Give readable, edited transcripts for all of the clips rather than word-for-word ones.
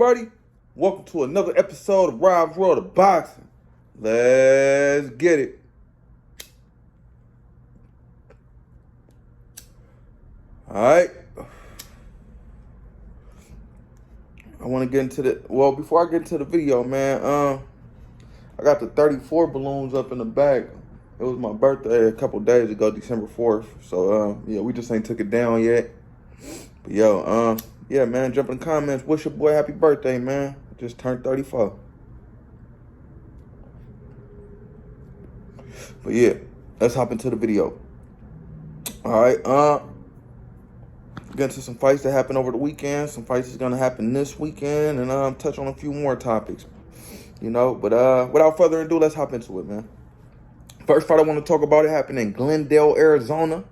everybody? Welcome to another episode of Rob's World of Boxing. Let's get it. Alright. I want to get into before I get into the video, man, I got the 34 balloons up in the back. It was my birthday a couple days ago, December 4th. So, yeah, we just ain't took it down yet. But, yo, yeah, man, jump in the comments. Wish your boy happy birthday, man. Just turned 34. But, yeah, let's hop into the video. All right, get into some fights that happened over the weekend. Some fights is going to happen this weekend. And touch on a few more topics, you know. But without further ado, let's hop into it, man. First fight I want to talk about, it happened in Glendale, Arizona.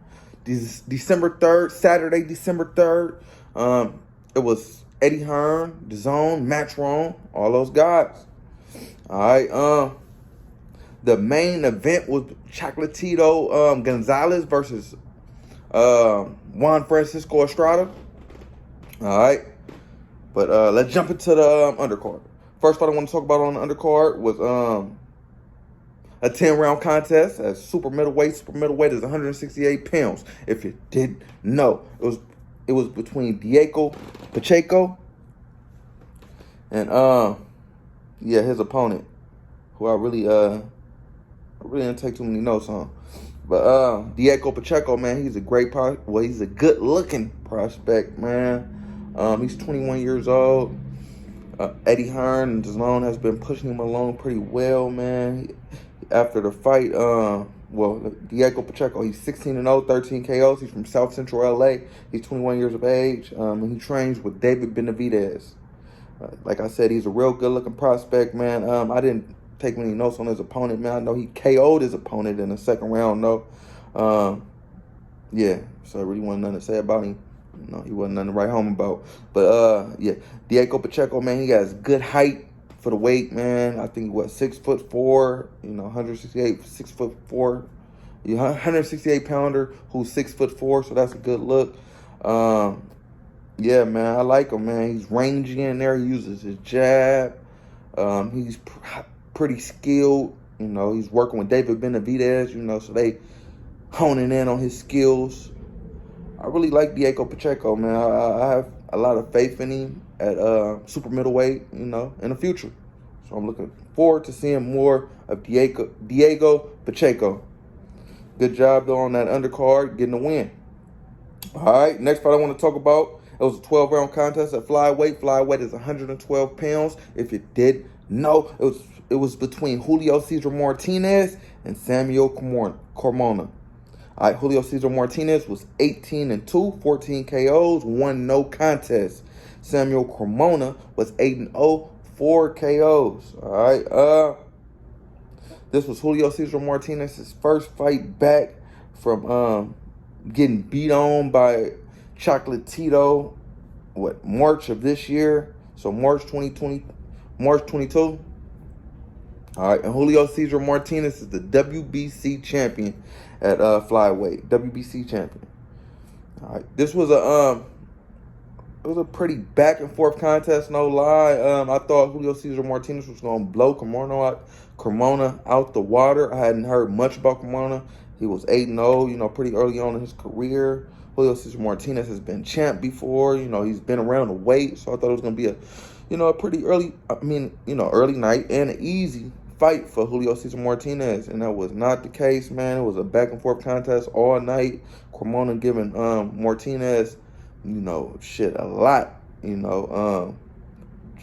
December 3rd, Saturday, December 3rd. It was Eddie Hearn, DAZN, Matchroom, all those guys. All right. The main event was Chocolalito Gonzalez versus Juan Francisco Estrada. All right. But let's jump into the undercard. First fight I want to talk about on the undercard was a 10-round contest at super middleweight. Super middleweight is 168 pounds. If you didn't know, it was between Diego Pacheco and yeah, his opponent, who I really didn't take too many notes on. But Diego Pacheco, man, he's a he's a good-looking prospect, man. He's 21 years old. Eddie Hearn and DAZN has been pushing him along pretty well, man. After the fight, Diego Pacheco, he's 16-0, 13 KOs. He's from South Central LA. He's 21 years of age. And he trains with David Benavidez. Like I said, he's a real good-looking prospect, man. I didn't take many notes on his opponent, man. I know he KO'd his opponent in the second round, though. Yeah, so I really wasn't nothing to say about him. You know, he wasn't nothing to write home about. But, yeah, Diego Pacheco, man, he has good height for the weight, man. I think, 6'4", you know, 168, 6'4", 168 pounder who's 6'4", so that's a good look. Yeah, man, I like him, man. He's rangy in there. He uses his jab. He's pretty skilled. You know, he's working with David Benavidez, you know, so they honing in on his skills. I really like Diego Pacheco, man. I have a lot of faith in him at super middleweight, you know, in the future. So I'm looking forward to seeing more of Diego Pacheco. Good job, though, on that undercard, getting a win. All right, next fight I want to talk about, it was a 12-round contest at flyweight. Flyweight is 112 pounds. If you did know, it was between Julio Cesar Martinez and Samuel Carmona. All right, Julio Cesar Martinez was 18-2, 14 KOs, 1 no contest. Samuel Carmona was 8-0, 4 KOs. All right, this was Julio Cesar Martinez's first fight back from getting beat on by Chocolatito, March of this year. So March 2020, March 22. All right, and Julio Cesar Martinez is the WBC champion at flyweight. WBC champion. All right, this was it was a pretty back and forth contest, no lie. I thought Julio Cesar Martinez was gonna blow Carmona out the water. I hadn't heard much about Carmona. He was 8-0, you know, pretty early on in his career. Julio Cesar Martinez has been champ before, you know, he's been around the weight, so I thought it was gonna be a pretty early, early night and an easy fight for Julio Cesar Martinez, and that was not the case, man. It was a back and forth contest all night. Carmona giving Martinez, you know, a lot, you know,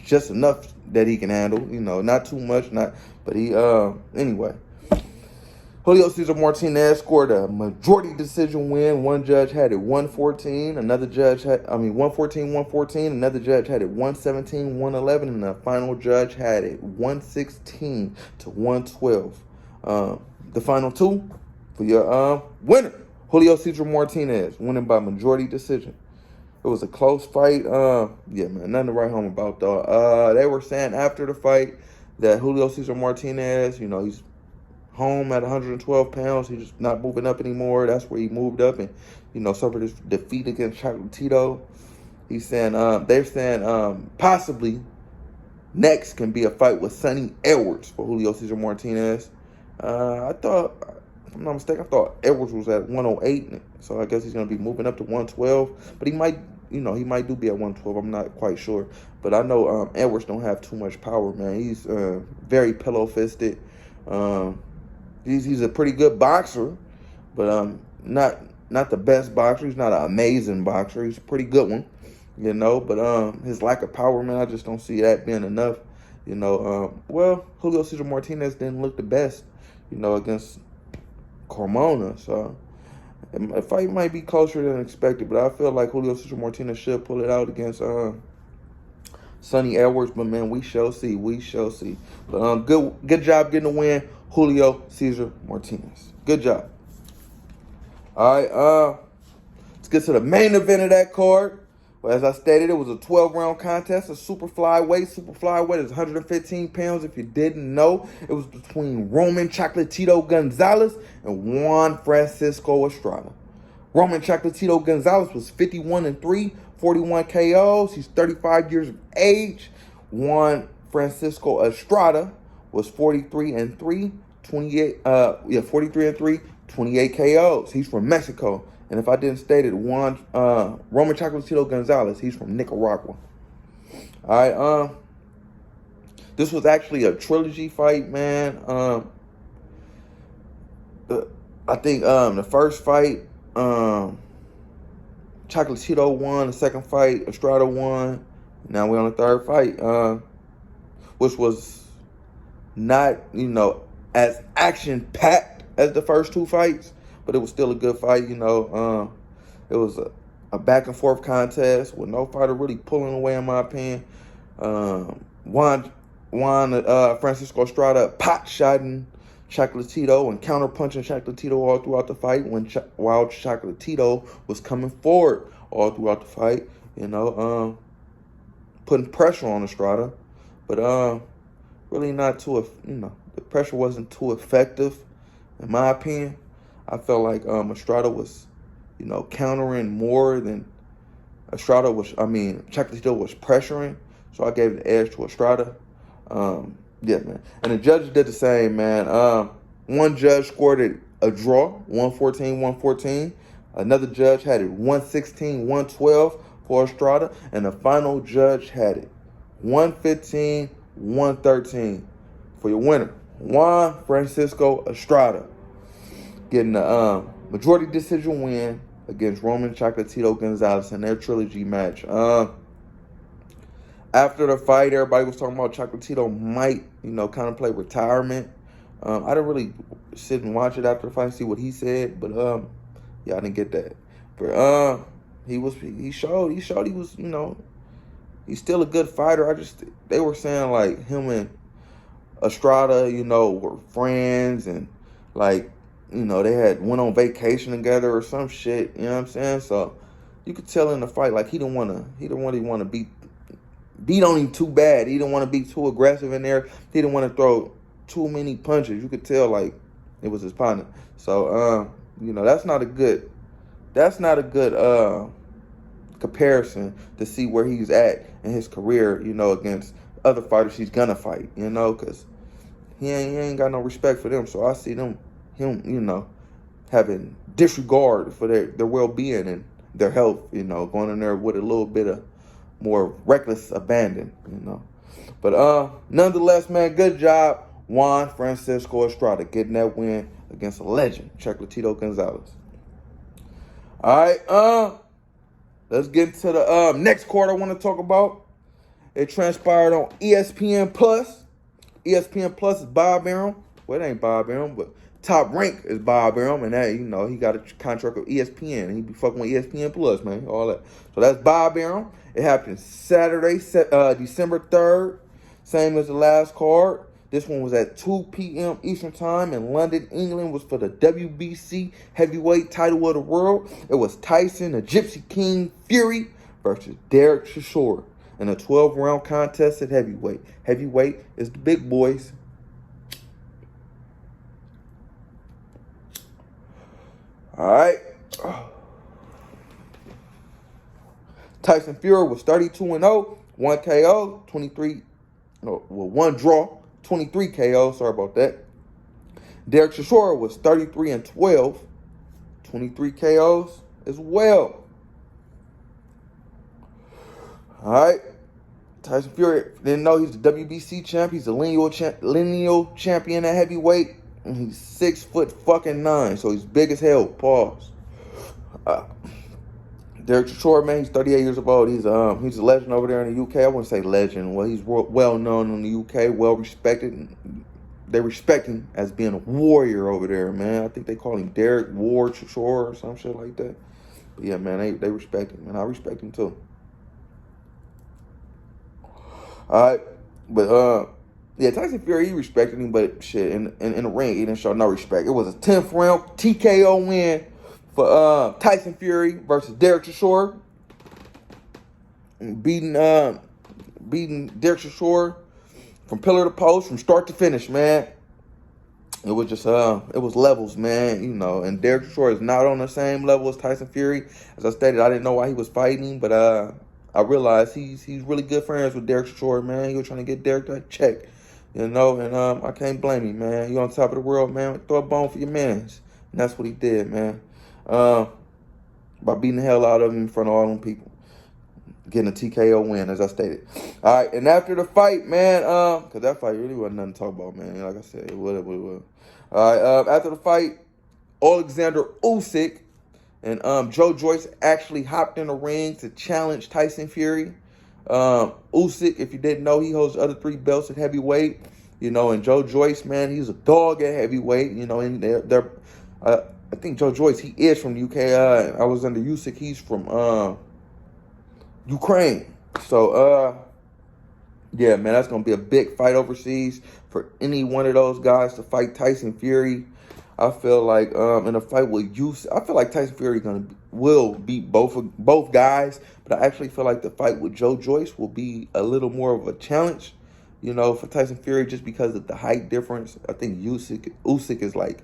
just enough that he can handle, you know, not too much, but he anyway. Julio Cesar Martinez scored a majority decision win. One judge had it 114. Another judge had, 114. Another judge had it 117, 111. And the final judge had it 116 to 112. The final two for your winner, Julio Cesar Martinez, winning by majority decision. It was a close fight. Yeah, man, nothing to write home about, though. They were saying after the fight that Julio Cesar Martinez, you know, he's home at 112 pounds. He's just not moving up anymore. That's where he moved up and, you know, suffered his defeat against Chocolatito. He's saying, they're saying possibly Next can be a fight with Sonny Edwards for Julio Cesar Martinez. I thought, if I'm not mistaken, I thought Edwards was at 108, so I guess he's going to be moving up to 112. But he might, he might do be at 112. I'm not quite sure. But I know Edwards don't have too much power, man. He's very pillow-fisted. He's a pretty good boxer, but not the best boxer. He's not an amazing boxer. He's a pretty good one. But his lack of power, man, I just don't see that being enough. Well, Julio Cesar Martinez didn't look the best, against Carmona. So the fight might be closer than expected, but I feel like Julio Cesar Martinez should pull it out against Sonny Edwards. But man, we shall see. We shall see. But good job getting the win, Julio Cesar Martinez. Good job. All right, let's get to the main event of that card. Well, as I stated, it was a 12-round contest, a super flyweight. Super flyweight is 115 pounds. If you didn't know, it was between Roman Chocolatito Gonzalez and Juan Francisco Estrada. Roman Chocolatito Gonzalez was 51-3, 41 KOs. He's 35 years of age. Juan Francisco Estrada was 43-3, 43-3, 28 KOs. He's from Mexico. And if I didn't state it, Roman Chocolatito Gonzalez, he's from Nicaragua. All right, this was actually a trilogy fight, man. I think the first fight, Chocolatito won. The second fight, Estrada won. Now we're on the third fight, which was not, as action-packed as the first two fights. But it was still a good fight, It was a back-and-forth contest with no fighter really pulling away, in my opinion. Juan Francisco Estrada pot-shotting Chocolatito and counter-punching Chocolatito all throughout the fight while Chocolatito was coming forward all throughout the fight, putting pressure on Estrada. But really not too, the pressure wasn't too effective, in my opinion. I felt like Estrada was, countering more than Chocolatito was pressuring. So I gave the edge to Estrada. Yeah, man. And the judges did the same, man. One judge scored it a draw, 114-114. Another judge had it 116-112 for Estrada. And the final judge had it 115-113 for your winner, Juan Francisco Estrada, getting the majority decision win against Roman Chocolatito Gonzalez in their trilogy match. After the fight, everybody was talking about Chocolatito might, contemplate retirement. I didn't really sit and watch it after the fight and see what he said, but yeah, I didn't get that. But he showed he was, he's still a good fighter. They were saying like him and Estrada, were friends and like, they had went on vacation together or some shit, you know what I'm saying? So you could tell in the fight, like he didn't really want to beat on him too bad. He didn't want to be too aggressive in there. He didn't want to throw too many punches. You could tell like it was his partner. So that's not a good comparison to see where he's at in his career, against other fighters he's gonna fight, because he ain't got no respect for them. So I see him, having disregard for their well-being and their health, going in there with a little bit of more reckless abandon, But nonetheless, man, good job, Juan Francisco Estrada, getting that win against a legend, Chocolatito Gonzalez. All right, let's get to the next card I want to talk about. It transpired on ESPN Plus. ESPN Plus is Bob Arum. Well, it ain't Bob Arum, but Top Rank is Bob Arum, and that, he got a contract with ESPN, and he be fucking with ESPN Plus, man, all that. So that's Bob Arum. It happened Saturday, December 3rd, same as the last card. This one was at 2 p.m. Eastern Time in London, England. Was for the WBC heavyweight title of the world. It was Tyson, the Gypsy King Fury, versus Derek Chisora in a 12-round contest at heavyweight. Heavyweight is the big boys. All right. Tyson Fury was 32-0, 1 KO, 23 No, well, one draw, 23 KO. Sorry about that. Derek Chisora was 33-12, 23 KOs as well. All right. Tyson Fury didn't know he's the WBC champ. He's a lineal champion at heavyweight. And he's 6'9", so he's big as hell. Pause. Derek Chisora, man, he's 38 years old. He's a legend over there in the UK. I wouldn't say legend. Well, he's well known in the UK, well respected. They respect him as being a warrior over there, man. I think they call him Derek War Chisora or some shit like that. But yeah, man, they respect him, and I respect him too. All right, but yeah, Tyson Fury, he respected him, but shit, in the ring, he didn't show no respect. It was a 10th round TKO win for Tyson Fury versus Derek Chisora, beating Derek Chisora from pillar to post, from start to finish, man. It was just it was levels, man, you know. And Derek Chisora is not on the same level as Tyson Fury. As I stated, I didn't know why he was fighting, but I realized he's really good friends with Derek Chisora, man. He was trying to get Derek that check, you know. And I can't blame him, man. You on top of the world, man. Throw a bone for your mans, and that's what he did, man. By beating the hell out of him in front of all them people, getting a TKO win, as I stated. All right, and after the fight, man, because that fight really wasn't nothing to talk about, man. Like I said, it was. All right, after the fight, Alexander Usyk and Joyce actually hopped in the ring to challenge Tyson Fury. Usyk, if you didn't know, he holds the other 3 belts at heavyweight. You know, and Joyce, man, he's a dog at heavyweight. You know, and I think Joyce, he is from the UK. I was under Uysk. He's from Ukraine. So, yeah, man, that's going to be a big fight overseas for any one of those guys to fight Tyson Fury. I feel like in a fight with Uysk, I feel like Tyson Fury will beat both guys, but I actually feel like the fight with Joyce will be a little more of a challenge, you know, for Tyson Fury, just because of the height difference. I think Usyk is like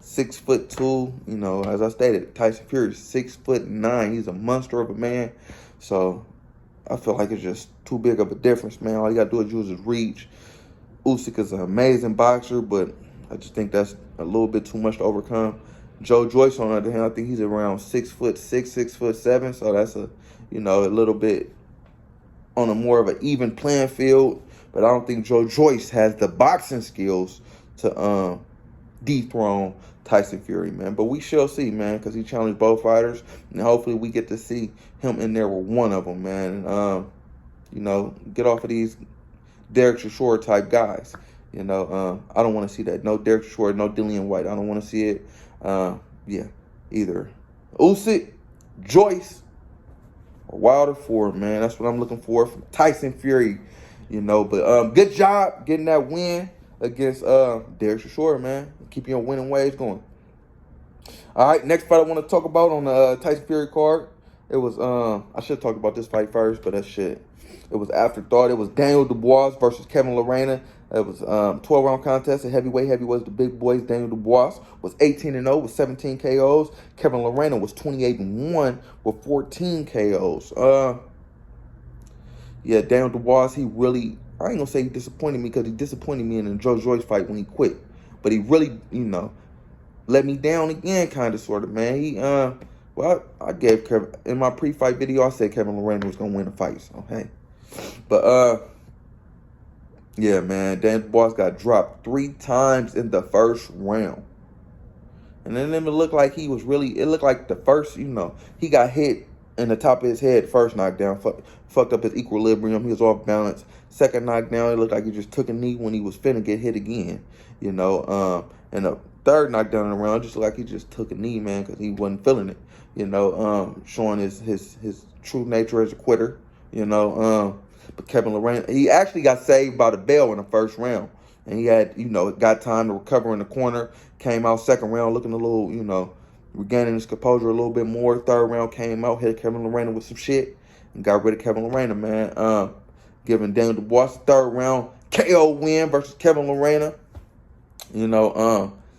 6'2", you know. As I stated, Tyson Fury is 6'9". He's a monster of a man, so I feel like it's just too big of a difference, man. All you gotta do is use his reach. Usyk is an amazing boxer, but I just think that's a little bit too much to overcome. Joyce, on the other hand, I think he's around 6'6", 6'7", so that's a little bit on a more of an even playing field. But I don't think Joyce has the boxing skills to dethrone Tyson Fury, man. But we shall see, man, because he challenged both fighters, and hopefully we get to see him in there with one of them, man. And, get off of these Derek Chisora type guys. I don't want to see that. No Derek Chisora, no Dillian White. I don't want to see it. Yeah, either Usyk, Joyce, or Wilder Ford, man. That's what I'm looking for from Tyson Fury. But good job getting that win against Derek Chisora, man. Keep your winning ways going. All right, next fight I want to talk about on the Tyson Fury card. It was I should talk about this fight first, but that shit. It was afterthought. It was Daniel Dubois versus Kevin Lerena. It was 12-round contest. The heavyweight was the big boys. Daniel Dubois was 18-0 with 17 KOs. Kevin Lerena was 28-1 with 14 KOs. Yeah, Daniel Dubois, he really, I ain't gonna say he disappointed me, because he disappointed me in the Joyce fight when he quit. But he really, let me down again, kind of, sort of, man. He, I gave Kevin, in my pre-fight video, I said Kevin Lerena was gonna win the fight, so hey. But, yeah, man, Dan Dubois got dropped 3 times in the first round. And then it looked like he was really, it looked like the first, he got hit in the top of his head, first knockdown, fucked up his equilibrium. He was off balance. Second knockdown, it looked like he just took a knee when he was finna get hit again, And the third knockdown in the round, just like he just took a knee, man, because he wasn't feeling it, showing his true nature as a quitter, But Kevin Lerena, he actually got saved by the bell in the first round. And he had, got time to recover in the corner. Came out second round looking a little, regaining his composure a little bit more. Third round came out, hit Kevin Lerena with some shit, and got rid of Kevin Lerena, man. Giving Daniel Dubois third round KO win versus Kevin Lerena.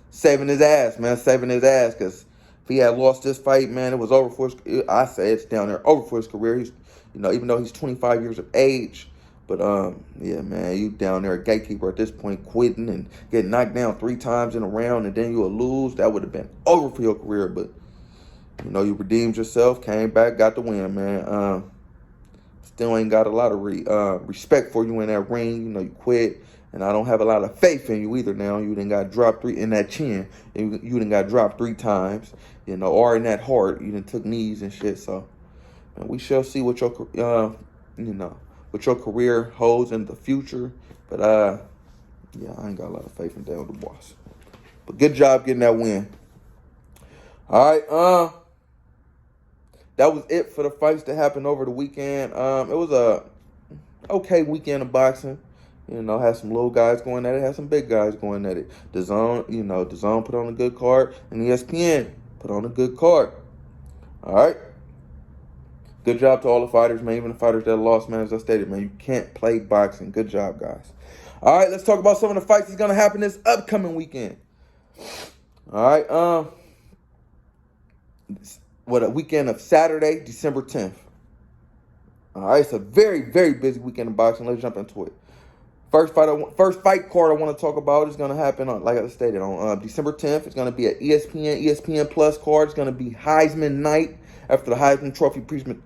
Saving his ass, man. Saving his ass, because if he had lost this fight, man, it was over for his, I say it's down there, over for his career. He's, even though he's 25 years of age, But yeah, man, you down there a gatekeeper at this point, quitting and getting knocked down 3 times in a round, and then you'll lose. That would have been over for your career. But you know, you redeemed yourself, came back, got the win, man. Still ain't got a lot of respect for you in that ring. You know, you quit, and I don't have a lot of faith in you either. Now you done got dropped in that chin, and you done got dropped 3 times. You know, or in that heart, you done took knees and shit. So, and we shall see what your you know, what your career holds in the future. But yeah, I ain't got a lot of faith in Dale DuBois. But good job getting that win. All right, that was it for the fights that happened over the weekend. It was a okay weekend of boxing. You know, had some little guys going at it, had some big guys going at it. DAZN put on a good card, and ESPN put on a good card. All right. Good job to all the fighters, man. Even the fighters that lost, man. As I stated, man, you can't play boxing. Good job, guys. All right, let's talk about some of the fights that's gonna happen this upcoming weekend. All right, a weekend of Saturday, December 10th. All right, it's a very, very busy weekend of boxing. Let's jump into it. First fight card I want to talk about is going to happen on, like I stated, on December 10th. It's going to be an ESPN Plus card. It's going to be Heisman night after the Heisman Trophy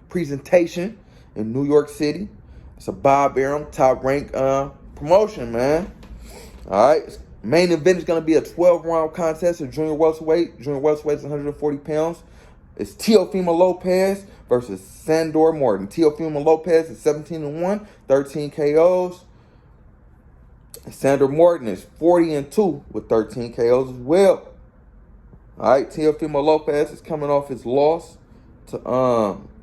presentation in New York City. It's a Bob Arum top rank promotion, man. All right. Main event is going to be a 12-round contest of junior welterweight. Junior welterweight is 140 pounds. It's Teofimo Lopez versus Sandor Morton. Teofimo Lopez is 17-1, 13 KOs. Sandor Morton is 40-2 with 13 KOs as well. All right, Teofimo Lopez is coming off his loss to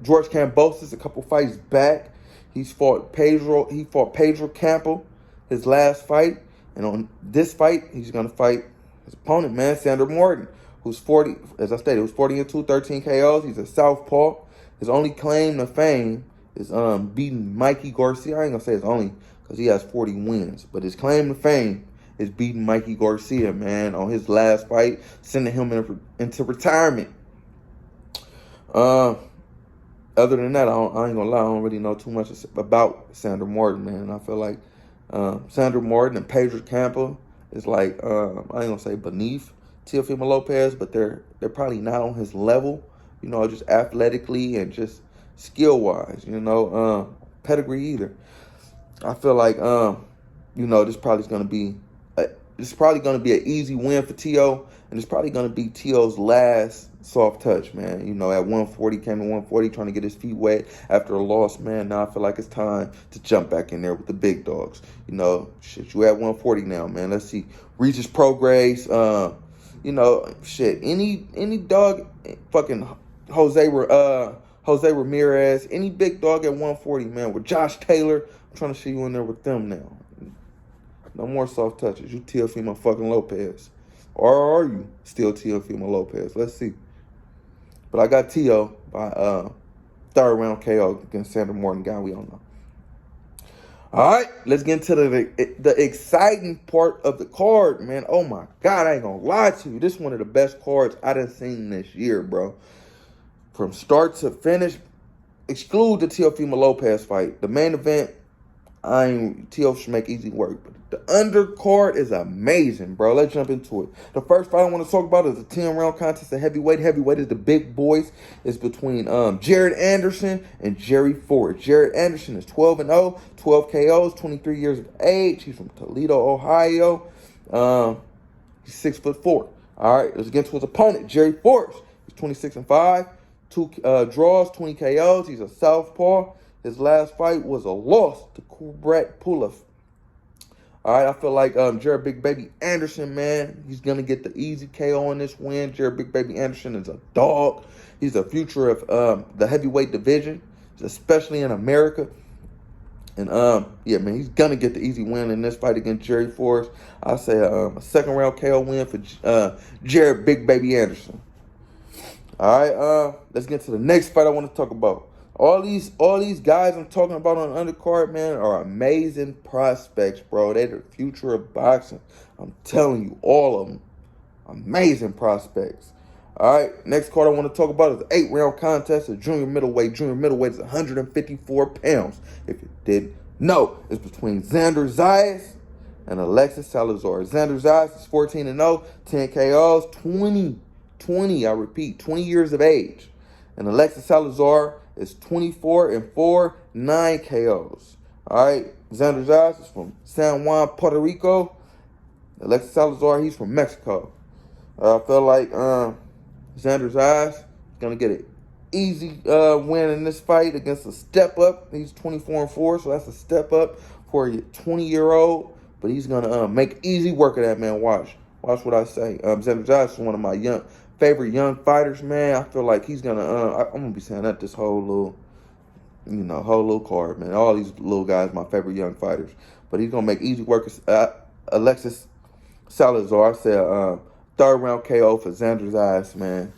George Kambosos a couple fights back. He fought Pedro Campbell his last fight, and on this fight, he's gonna fight his opponent, man, Sandor Morton, who's 40. As I stated, who's 40-2, 13 KOs. He's a southpaw. His only claim to fame is beating Mikey Garcia. I ain't gonna say his only, because he has 40 wins. But his claim to fame is beating Mikey Garcia, man, on his last fight, sending him into retirement. Other than that, I ain't gonna lie, I don't really know too much about Sandor Morton, man. I feel like Sandor Morton and Pedro Campbell is like, I ain't gonna say beneath Teofimo Lopez, but they're probably not on his level, you know, just athletically and just skill-wise, you know, pedigree either. I feel like, you know, this probably going to be an easy win for Teo, and it's probably going to be Teo's last soft touch, man. You know, at 140, came to 140, trying to get his feet wet after a loss, man. Now I feel like it's time to jump back in there with the big dogs. You know, shit, you at 140 now, man. Let's see. Regis Prograis, you know, shit, any dog, fucking Jose Ramirez, any big dog at 140, man, with Josh Taylor. I'm trying to see you in there with them now. No more soft touches. You Teofimo fucking Lopez. Or are you still Teofimo Lopez? Let's see. But I got Teo by third round KO against Sandor Morton, guy we all know. All right, let's get into the exciting part of the card, man. Oh my God, I ain't gonna lie to you. This is one of the best cards I done seen this year, bro. From start to finish, exclude the Teofimo Lopez fight. The main event, Teo should make easy work. But the undercard is amazing, bro. Let's jump into it. The first fight I want to talk about is a 10-round contest of heavyweight. Heavyweight is the big boys. It's between Jared Anderson and Jerry Ford. Jared Anderson is 12-0, 12 KOs, 23 years of age. He's from Toledo, Ohio. He's 6'4". All right, let's get to his opponent, Jerry Ford. He's 26-5, 2 draws, 20 KOs. He's a southpaw. His last fight was a loss to Kubrat Pulev. All right, I feel like Jared Big Baby Anderson, man, he's going to get the easy KO in this win. Jared Big Baby Anderson is a dog. He's the future of the heavyweight division, especially in America. And, yeah, man, he's going to get the easy win in this fight against Jerry Forrest. I say a second-round KO win for Jared Big Baby Anderson. All right, let's get to the next fight I want to talk about. All these guys I'm talking about on the undercard, man, are amazing prospects, bro. They're the future of boxing. I'm telling you, all of them. Amazing prospects. All right, next card I want to talk about is an 8-round contest of junior middleweight. Junior middleweight is 154 pounds, if you did know, it's between Xander Zayas and Alexis Salazar. Xander Zayas is 14-0, 10 KOs, 20, I repeat, 20 years of age. And Alexis Salazar is 24-4, 9 KOs. All right, Xander Zayas is from San Juan, Puerto Rico. Alexis Salazar, he's from Mexico. I feel like Xander Zayas is going to get an easy win in this fight against a step up. He's 24-4, so that's a step up for a 20-year-old. But he's going to make easy work of that, man. Watch what I say. Xander Zayas is one of my favorite young fighters, man. I feel like he's going to, I'm going to be saying that this whole little card, man. All these little guys, my favorite young fighters. But he's going to make easy work. Alexis Salazar, I said third round KO for Xander Zayas, man.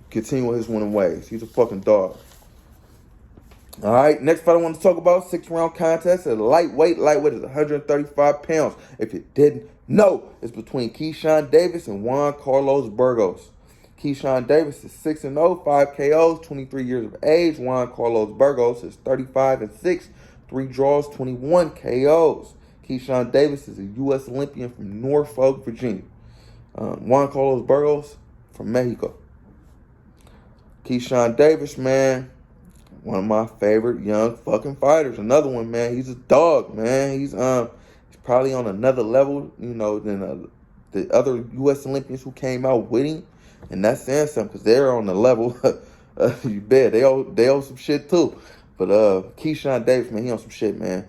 Continue his winning ways. He's a fucking dog. All right, next fight I want to talk about, 6-round contest at lightweight. Lightweight is 135 pounds. If you didn't know, it's between Keyshawn Davis and Juan Carlos Burgos. Keyshawn Davis is 6-0, 5 KOs, 23 years of age. Juan Carlos Burgos is 35-6, 3 draws, 21 KOs. Keyshawn Davis is a U.S. Olympian from Norfolk, Virginia. Juan Carlos Burgos from Mexico. Keyshawn Davis, man, one of my favorite young fucking fighters. Another one, man. He's a dog, man. He's probably on another level, than the other U.S. Olympians who came out with him. And that's saying something because they're on the level. You bet they owe some shit too. But Keyshawn Davis, man, he on some shit, man.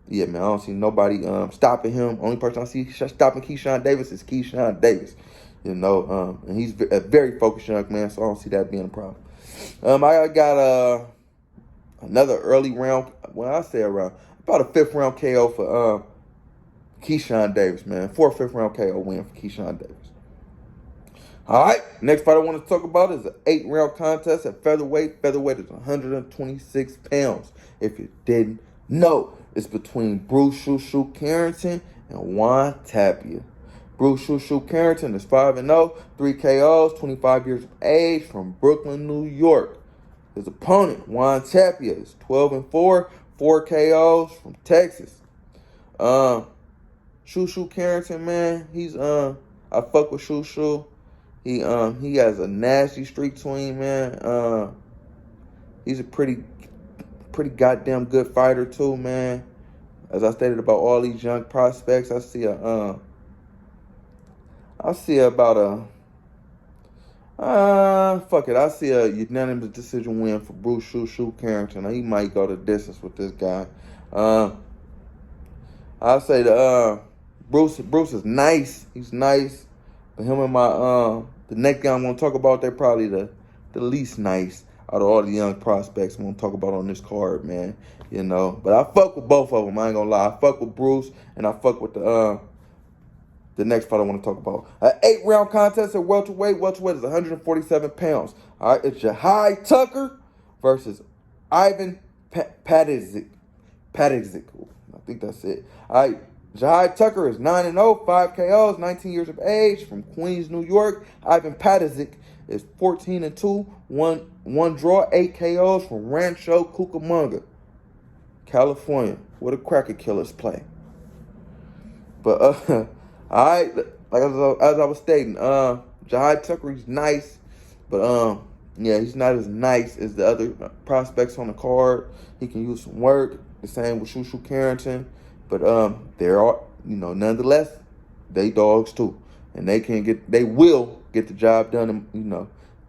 Yeah, man, I don't see nobody stopping him. Only person I see stopping Keyshawn Davis is Keyshawn Davis. And he's a very focused young man, so I don't see that being a problem. I got another early round, when I say around, about a 5th round KO for Keyshawn Davis, man. 4th, 5th round KO win for Keyshawn Davis. All right, next fight I want to talk about is an 8-round contest at featherweight. Featherweight is 126 pounds. If you didn't know, it's between Bruce Shoo Carrington and Juan Tapia. Bruce Shoo Carrington is 5-0, 3 KOs, 25 years of age, from Brooklyn, New York. His opponent, Juan Tapia, is 12-4, 4 KOs, from Texas. Shoo Carrington, man, I fuck with Shoo. He has a nasty streak to him, man. He's a pretty goddamn good fighter too, man. As I stated about all these young prospects, I see a unanimous decision win for Bruce Shoo Carrington. He might go the distance with this guy. I'll say Bruce is nice. He's nice. But him and the next guy I'm gonna talk about, they're probably the least nice out of all the young prospects I'm gonna talk about on this card, man. But I fuck with both of them. I ain't gonna lie. I fuck with Bruce and I fuck with the next fight I want to talk about. An 8-round contest at welterweight. Welterweight is 147 pounds. All right, it's Jahai Tucker versus Ivan Padizzik. I think that's it. All right, Jahai Tucker is 9-0, 5 KOs, 19 years of age, from Queens, New York. Ivan Padizzik is 14-2, 1 draw, 8 KOs, from Rancho Cucamonga, California, where the cracker killers play. But all right, like as I was stating, Jahai Tucker, he's nice, but yeah, he's not as nice as the other prospects on the card. He can use some work. The same with Shoo Carrington, but there are, nonetheless, they dogs too, and they will get the job done.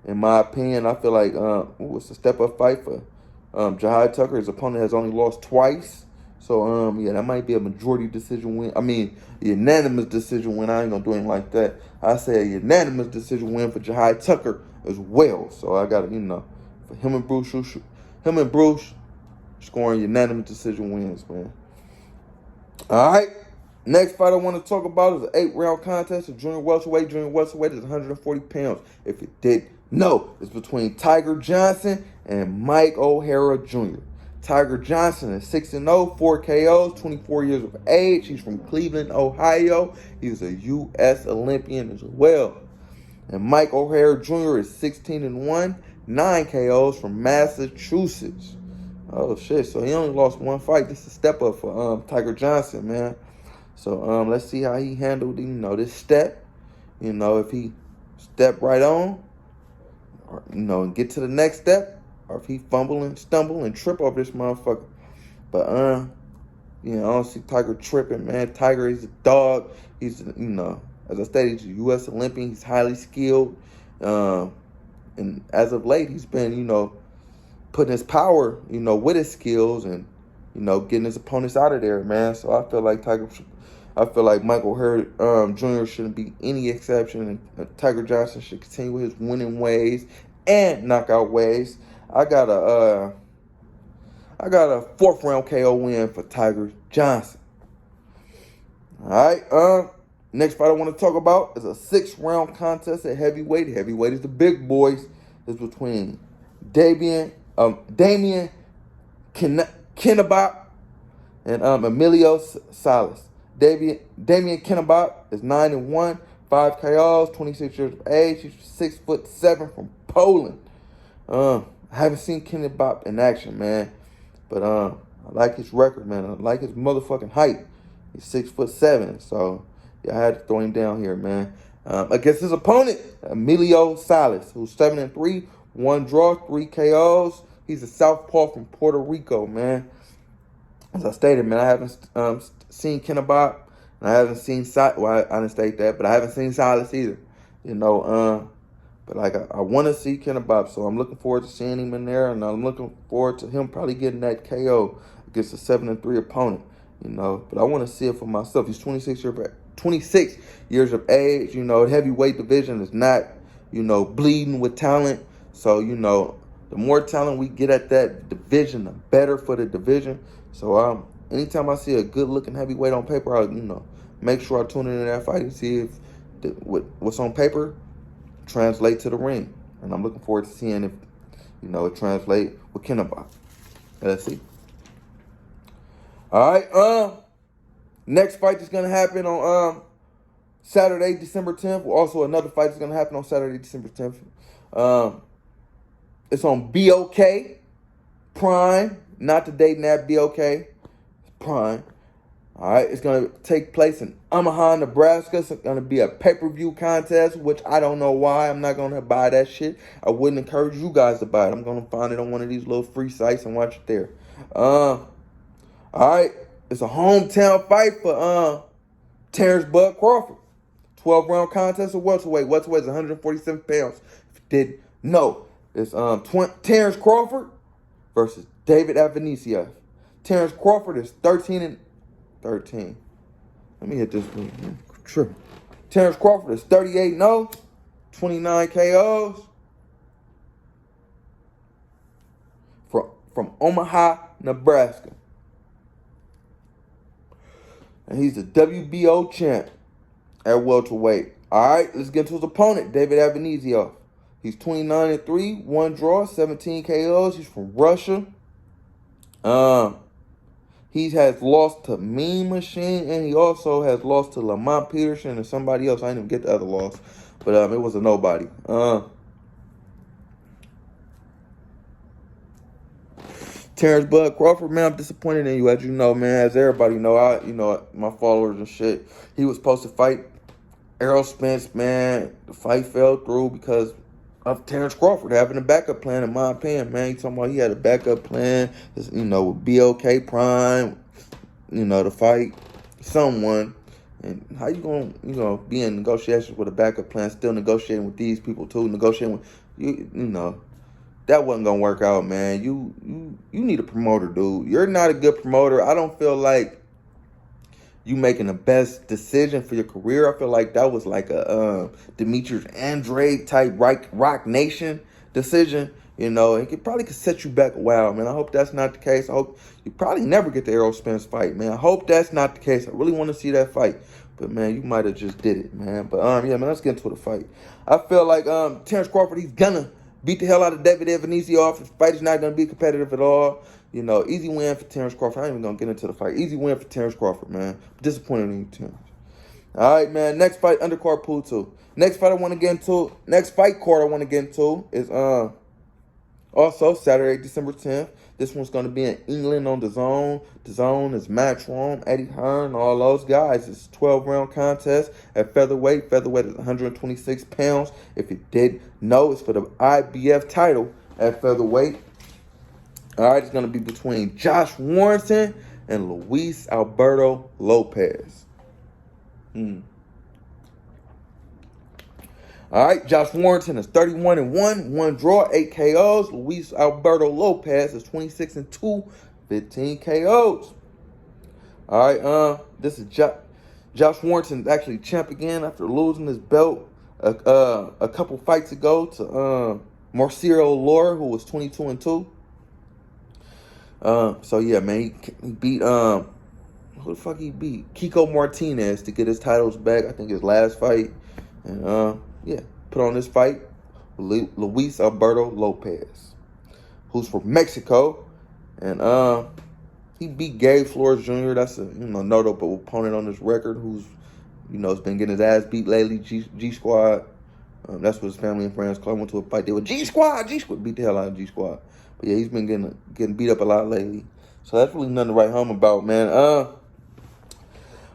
In my opinion, I feel like it's a step up fight for Jahai Tucker. His opponent has only lost twice. So, yeah, that might be a majority decision win. I mean, a unanimous decision win. I ain't going to do anything like that. I say a unanimous decision win for Jahai Tucker as well. So, I got to, for him and Bruce scoring unanimous decision wins, man. All right. Next fight I want to talk about is an 8-round contest of junior welterweight. Junior welterweight is 140 pounds. If you didn't know, it's between Tiger Johnson and Mike O'Hara Jr. Tiger Johnson is 6-0, 4 KOs, 24 years of age. He's from Cleveland, Ohio. He's a U.S. Olympian as well. And Mike O'Hara Jr. is 16-1, 9 KOs, from Massachusetts. Oh shit! So he only lost one fight. This is a step up for Tiger Johnson, man. So let's see how he handled, this step. If he step right on, or and get to the next step, or if he fumble and stumble and trip over this motherfucker. But I don't see Tiger tripping, man. Tiger is a dog. He's as I stated, he's a U.S. Olympian. He's highly skilled, and as of late, he's been putting his power, with his skills and, getting his opponents out of there, man. So I feel like Michael Hurd Jr. shouldn't be any exception, and Tiger Johnson should continue his winning ways and knockout ways. I got a 4th round KO win for Tiger Johnson. All right, next fight I want to talk about is a 6th round contest at heavyweight. Heavyweight is the big boys. It's between Damian Kennebaugh and Emilio Salas. Damian Kennebaugh is 9-1, 5 KOs, 26 years of age. He's 6'7" from Poland. I haven't seen Kennebaugh in action, man, but I like his record, man. I like his motherfucking height. He's 6'7", so yeah, I had to throw him down here, man. Against his opponent, Emilio Salas, who's 7-3, 1 draw, 3 KOs. He's a southpaw from Puerto Rico, man. As I stated, man, I haven't seen Kennebaugh, and I haven't seen I didn't state that, but I haven't seen Salas either. But like I want to see Kennebaugh, so I'm looking forward to seeing him in there, and I'm looking forward to him probably getting that KO against a 7-3 opponent. But I want to see it for myself. He's 26 years of age. The heavyweight division is not, bleeding with talent. So, the more talent we get at that division, the better for the division. So, anytime I see a good-looking heavyweight on paper, I'll, make sure I tune into that fight and see if what's on paper translate to the ring. And I'm looking forward to seeing if, it translate with Kennebaugh. Let's see. All right, next fight is going to happen on Saturday, December 10th. Also, another fight is going to happen on Saturday, December 10th. It's on BOK Prime, not the dating app BOK. It's Prime. All right, it's going to take place in Omaha, Nebraska. It's going to be a pay-per-view contest, which I don't know why. I'm not going to buy that shit. I wouldn't encourage you guys to buy it. I'm going to find it on one of these little free sites and watch it there. All right, it's a hometown fight for Terrence Bud Crawford. 12-round contest of welterweight. Welterweight is 147 pounds. If you didn't know, it's Terrence Crawford versus David Avanesiev. Terrence Crawford is 13. Let me hit this one. True. Terrence Crawford is 38-0, 29 KOs. From Omaha, Nebraska. And he's the WBO champ at welterweight. All right, let's get to his opponent, David Avanesiev. He's 29-3, 1 draw, 17 KOs. He's from Russia. He has lost to Mean Machine, and he also has lost to Lamont Peterson and somebody else. I didn't even get the other loss, but it was a nobody. Terrence Bud Crawford, man, I'm disappointed in you, as you know, man. As everybody know, my followers and shit. He was supposed to fight Errol Spence, man. The fight fell through because of Terrence Crawford having a backup plan, in my opinion, man. He talking about he had a backup plan, with BOK Prime, to fight someone. And how you gonna, be in negotiations with a backup plan, still negotiating with these people too, negotiating with you, that wasn't gonna work out, man. You need a promoter, dude. You're not a good promoter. I don't feel like you making the best decision for your career. I feel like that was like a Demetrius Andrade type Rock Nation decision. It probably could set you back a while, man. I hope that's not the case. I hope you probably never get the Errol Spence fight, man. I hope that's not the case. I really want to see that fight. But, man, you might have just did it, man. But, yeah, man, let's get into the fight. I feel like Terrence Crawford, he's gonna beat the hell out of David Avanesiev. The fight is not going to be competitive at all. Easy win for Terrence Crawford. I ain't even going to get into the fight. Easy win for Terrence Crawford, man. Disappointed in you, Terrence. All right, man. Next fight, undercard pool 2. Next fight card I want to get into is also Saturday, December 10th. This one's going to be in England on the Zone. The Zone is Matchroom, Eddie Hearn, all those guys. It's a 12-round contest at featherweight. Featherweight is 126 pounds. If you didn't know, it's for the IBF title at featherweight. All right, it's going to be between Josh Warrington and Luis Alberto Lopez. All right, Josh Warrington is 31-1, 1 draw, 8 KOs. Luis Alberto Lopez is 26-2, 15 KOs. All right, this is Josh Warrington actually champ again after losing his belt a couple fights ago to Marcelo Lora, who was 22-2. So yeah, man, he beat who the fuck he beat? Kiko Martinez to get his titles back. I think his last fight, and yeah, put on this fight Luis Alberto Lopez, who's from Mexico, and he beat Gabe Flores Jr. That's a notable opponent on this record, who's has been getting his ass beat lately. G Squad, that's what his family and friends call him. Went to a fight. They were G Squad beat the hell out of G Squad. But yeah, he's been getting beat up a lot lately, so that's really nothing to write home about, man.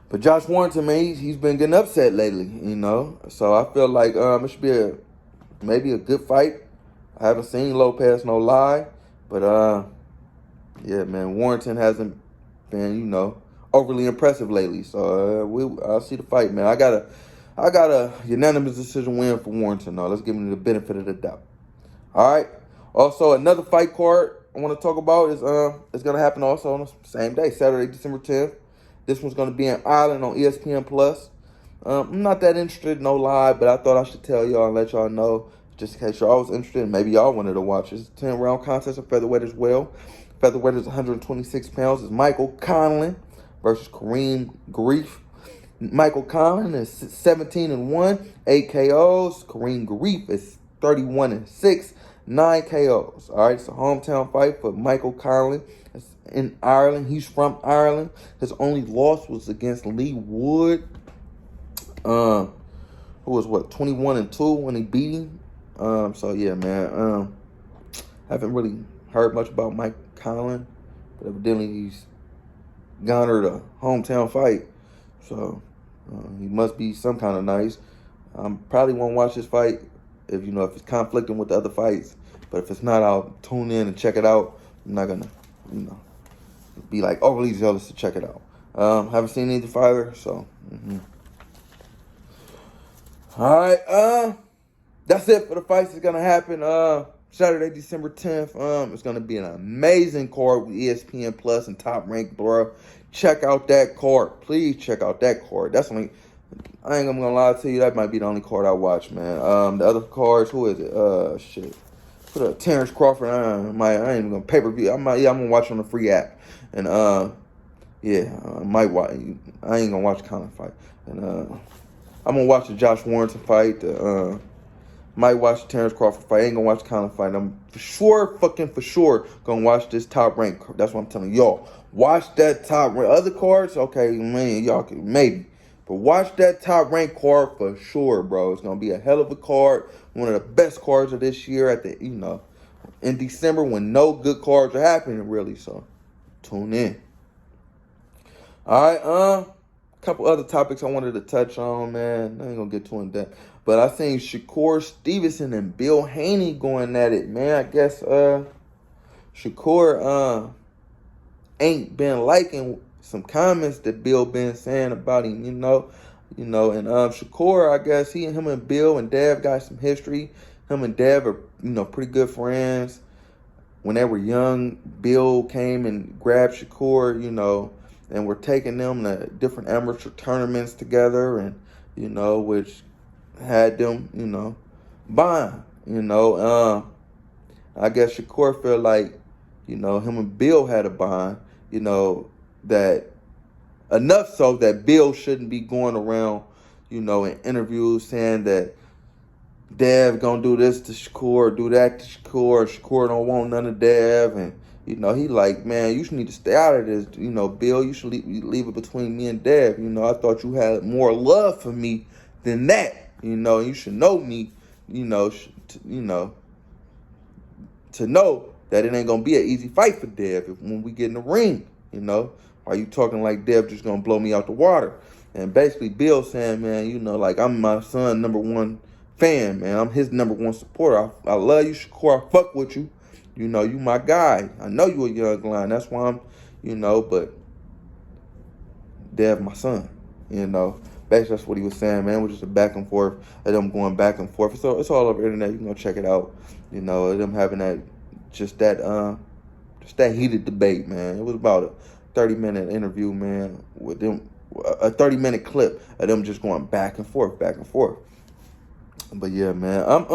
But Josh Warrington, man, he's been getting upset lately, So I feel like it should be maybe a good fight. I haven't seen Lopez, no lie, but yeah, man, Warrington hasn't been overly impressive lately. So I'll see the fight, man. I got a unanimous decision win for Warrington. Though. Let's give him the benefit of the doubt. All right. Also, another fight card I want to talk about is going to happen also on the same day, Saturday, December 10th. This one's going to be in Ireland on ESPN+. I'm not that interested, no lie, but I thought I should tell y'all and let y'all know, just in case y'all was interested and maybe y'all wanted to watch. It's a 10-round contest of featherweight as well. Featherweight is 126 pounds. It's Michael Conlan versus Kareem Grief. Michael Conlan is 17-1, 8 KOs. Kareem Grief is 31-6, 9 KOs. All right, it's a hometown fight for Michael Conlan. It's in Ireland. He's from Ireland. His only loss was against Lee Wood, who was 21-2 when he beat him. So yeah, man. Haven't really heard much about Mike Conlan, but evidently he's garnered a hometown fight. So he must be some kind of nice. Probably won't watch this fight if it's conflicting with the other fights. But if it's not, I'll tune in and check it out. I'm not gonna, be like overly zealous to check it out. Haven't seen either fighter, so. All right, that's it for the fights that's gonna happen. Saturday, December 10th. It's gonna be an amazing card with ESPN Plus and Top Rank, bro. Check out that card, please. Check out that card. That's only. I ain't gonna lie to you. That might be the only card I watch, man. The other cards, who is it? Shit. Put a Terrence Crawford. I ain't even gonna pay-per-view. I'm gonna watch on the free app. And yeah, I might watch. I ain't gonna watch Conlan fight. And I'm gonna watch the Josh Warrington fight. Might watch the Terrence Crawford fight. I ain't gonna watch Conlan fight. I'm for sure gonna watch this Top Rank. That's what I'm telling y'all. Watch that Top Rank. Other cards, okay, man, y'all can maybe. But watch that Top Rank card for sure, bro. It's gonna be a hell of a card. One of the best cards of this year at the in December when no good cards are happening really. So tune in. All right, a couple other topics I wanted to touch on, man. I ain't gonna get too in depth, but I seen Shakur Stevenson and Bill Haney going at it, man. I guess Shakur ain't been liking some comments that Bill been saying about him, and Shakur, I guess him and Bill and Dev got some history. Him and Dev are, pretty good friends. When they were young, Bill came and grabbed Shakur, and we're taking them to different amateur tournaments together, and, which had them, bond, I guess Shakur felt like, him and Bill had a bond, that enough so that Bill shouldn't be going around, in interviews saying that Dev gonna do this to Shakur, do that to Shakur. Shakur don't want none of Dev, and he like, man, you should need to stay out of this. Bill, you should leave it between me and Dev. I thought you had more love for me than that. You should know me. To know that it ain't gonna be an easy fight for Dev when we get in the ring. You know, are you talking like Dev just gonna blow me out the water? And basically, Bill saying, man, you know, like I'm my son #1 fan, man. I'm his #1 supporter. I love you, Shakur. I fuck with you. You know, you my guy. I know you a young lion. That's why I'm, you know, but Dev, my son. You know, basically that's what he was saying, man. It was just a back and forth of them going back and forth. So it's all over the internet. You can go check it out. You know, them having that heated debate, man. It was about a 30-minute interview, man, with them, a 30-minute clip of them just going back and forth, back and forth. But yeah, man, I'm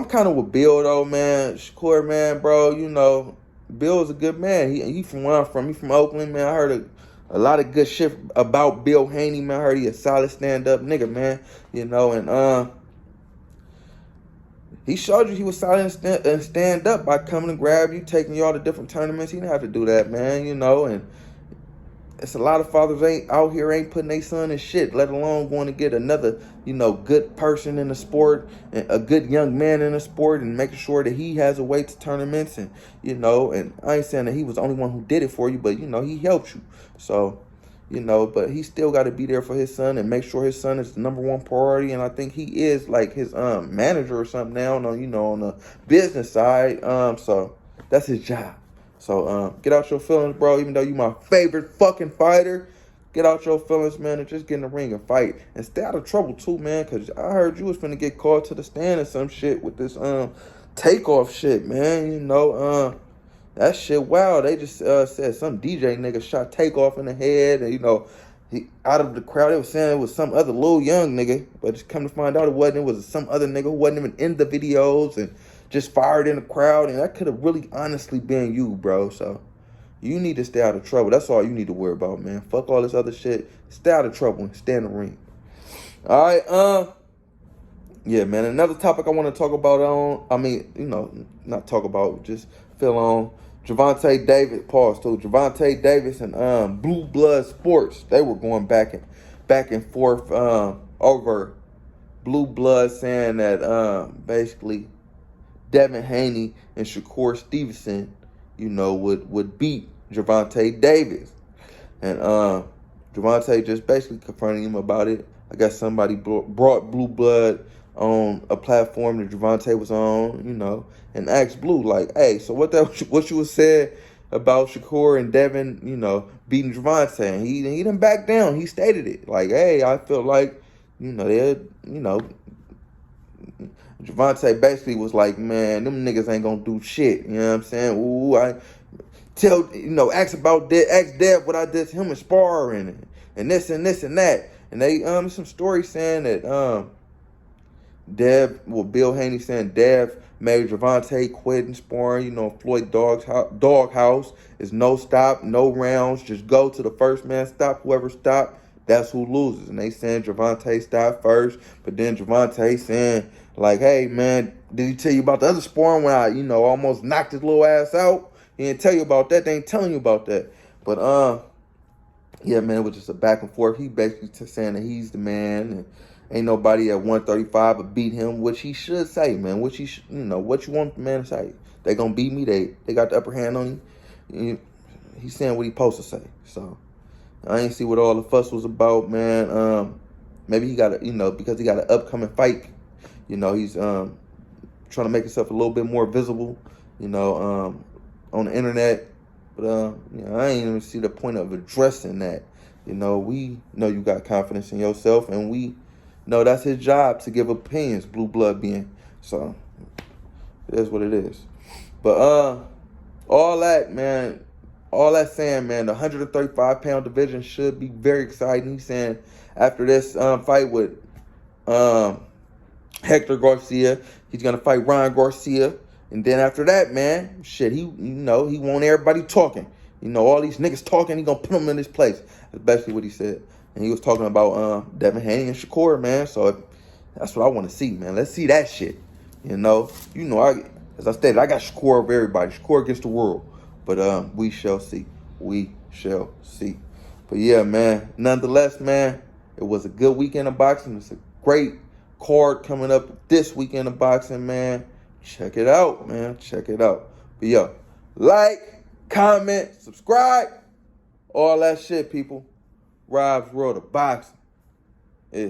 kind of with Bill though, man. Shakur, man, bro, you know, Bill is a good man. He from where I'm from. He from Oakland, man. I heard a lot of good shit about Bill Haney, man. I heard he a solid stand-up nigga, man. You know, and he showed you he was solid and stand up by coming and grab you, taking you all to different tournaments. He didn't have to do that, man, you know, and it's a lot of fathers ain't putting their son in shit, let alone going to get another, you know, good person in the sport, a good young man in the sport, and making sure that he has a way to tournaments. And, you know, and I ain't saying that he was the only one who did it for you, but, you know, he helped you. So, you know, but he still got to be there for his son and make sure his son is the #1 priority. And I think he is like his manager or something now, you know, on the business side. So that's his job. So get out your feelings, bro. Even though you my favorite fucking fighter, get out your feelings, man, and just get in the ring and fight. And stay out of trouble too, man, because I heard you was finna get called to the stand or some shit with this takeoff shit, man. You know, that shit, wow. They just said some DJ nigga shot Takeoff in the head, and, you know, he out of the crowd. They were saying it was some other little young nigga, but just come to find out it wasn't. It was some other nigga who wasn't even in the videos and just fired in the crowd, and that could have really honestly been you, bro. So you need to stay out of trouble. That's all you need to worry about, man. Fuck all this other shit. Stay out of trouble and stay in the ring. All right, yeah, man. Another topic I want to talk about not talk about, just feel on. Gervonta Davis, pause too. Gervonta Davis and Blue Blood Sports, they were going back and forth over Blue Blood, saying that basically Devin Haney and Shakur Stevenson, you know, would beat Gervonta Davis. And Gervonta just basically confronting him about it. I guess somebody brought Blue Blood on a platform that Gervonta was on, you know, and asked Blue, like, hey, so what you was said about Shakur and Devin, you know, beating Gervonta? And he didn't back down. He stated it. Like, hey, I feel like, you know, Gervonta basically was like, man, them niggas ain't gonna do shit. You know what I'm saying? Ooh, ask Dev what I did to him in sparring and this and this and that. And they some stories saying that Bill Haney saying Dev made Gervonta quit in sparring. You know, Floyd Doghouse is no stop, no rounds, just go to the first man stop. Whoever stopped, that's who loses. And they saying Gervonta stopped first, but then Gervonta saying, like, hey, man, did he tell you about the other sparring when I, you know, almost knocked his little ass out? He didn't tell you about that. They ain't telling you about that. But, yeah, man, it was just a back and forth. He basically saying that he's the man and ain't nobody at 135 but beat him, which he should say, man. Which he should, you know, what you want the man to say. They gonna beat me. They got the upper hand on him. He's saying what he supposed to say. So I ain't see what all the fuss was about, man. Maybe he got because he got an upcoming fight. You know, he's trying to make himself a little bit more visible, you know, on the internet. But you know, I ain't even see the point of addressing that. You know, we know you got confidence in yourself, and we know that's his job to give opinions, Blue Blood being. So it is what it is. But all that saying, man, the 135-pound division should be very exciting. He's saying after this fight with Hector Garcia, he's gonna fight Ryan Garcia, and then after that, man, shit, he want everybody talking. You know, all these niggas talking, he gonna put them in this place. That's basically what he said. And he was talking about Devin Haney and Shakur, man. So that's what I want to see, man. Let's see that shit. You know, as I stated, I got Shakur over everybody. Shakur against the world. But we shall see. We shall see. But yeah, man. Nonetheless, man, it was a good weekend of boxing. It's a great card coming up this weekend of boxing, man. check it out, man. Check it out. But yo, like, comment, subscribe, all that shit, people. Rob's World of Boxing. Yeah.